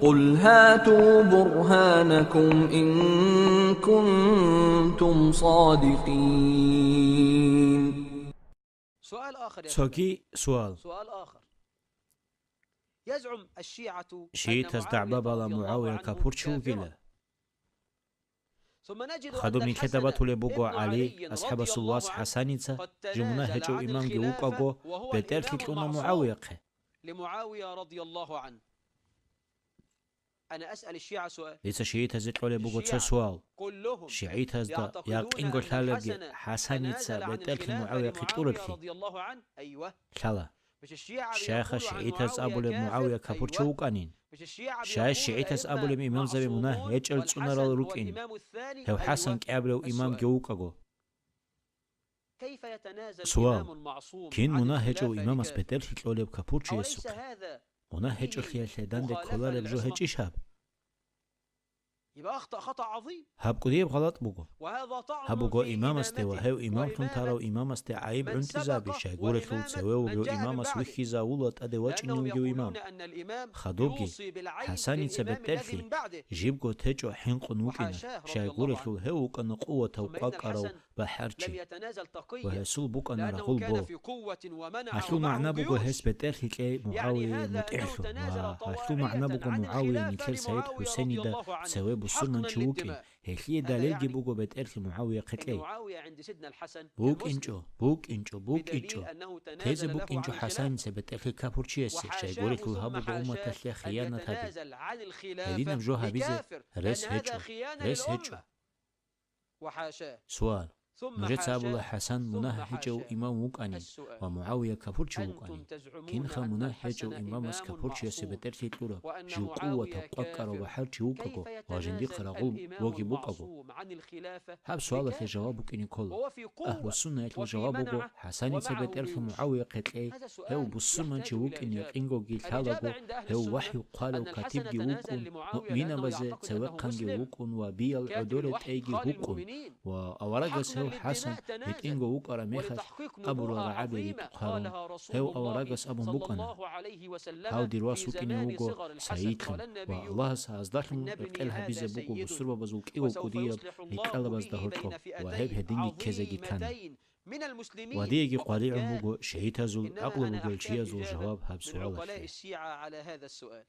قل هاتوا برهانكم إن كنتم صادقين. سؤال آخر يا سؤال آخر. يزعم الشيعة شيعة تزدعباب على معاوية كابورتشو جيلا خدومي كتبت لبوغو علي أصحاب السلواس حسانيتsa جمنا هجو إمام جيوكاغو بتركي كونا معاوية لمعاوية رضي الله عنه. أنا أسأل الشيعة سؤال. ليس شيعة تزدعو لبوغو سؤال شيعة تزدع يقين قلت لك حسانيتsa بتركي معاوية كتوركي أيوة كلا شيخ شيعة تزابو لمعاوية كابورتشو قانين شاي شيعتس أبو الإمام زبي منا هيجل تسونر الركين هو حسن كابلو إمام جوكاغو كيف يتنازل سؤال كين منا هيجو إمام أسبتر كيكولي بكابورتشي يسوك منا هيجو خيال شيدان دي كولار بجو هيجي شاب يبقى أخطأ خطأ عظيم. هبقو ديب غلط بوغو وهذا طعن هبقو في إمام استوى إمامته هاو إمام تنتارو إمام استي عيب انتزابي شاقورة خلطسوه وبيو إمام أسويخي زاولت أدي واجن يوجو إمام خدوكي حساني تبتلخي جيبقو تجو حنق نوكينا شاقورة خلو هاو كان قوة وقاقرو بحرشي وهسول بوك أنا رغول بو هشلو معنا بوغو هس بتلخي كي معاوية متعرفو وهشلو معنا بوغو معاوية نكال سيد حسيني دا سوي بسرنا نشوكين هي دليل جيبوغو بتأرخي معاوية قتلي بوك إنجو تيز بوك إنجو حسان سبتأرخي كابورتشيسي شايقوري كل هابو بأمة تشلي خيانة هذه هدينا بجوها بيزي ريس هجو سؤال نجد سابولا حسن مناه هجو إمام وقاني ومعاوية كابورتشي وقاني كينخا مناه هجو إمام اس كابورتشي سبترتي تلورا جو قوة وقاقر وحرشي وقاقو واجندي قراغول وقي بوقاقو هاب سؤال في جوابك إني كله أهو السنة يتل جوابك حساني سبترخي معاوية قتلي هو بسرمان شوك إن يقينغو جيل تالاغو هو وحي قالو كاتب جي وقون مؤمنة بزي تسوقان جي وقون وبيا العدولة ايجي وقون وأوراغس هو حسن يتينغو وقرا ميخش أبو رعابي بقهارون هو أوراغس أبو بقنا هاو ديرواسو كيني وقو سايتخن والله سأزدخن بقلها بيزي بقو بسربا بزوك إيغو قدير لكالا بزدهركو وهيب هديني كيزاجي كان وديجي قريع موغو شهيتا زول أقلب وقلشيا زول جواب هاب سؤال العقلاء الشيعة على هذا السؤال.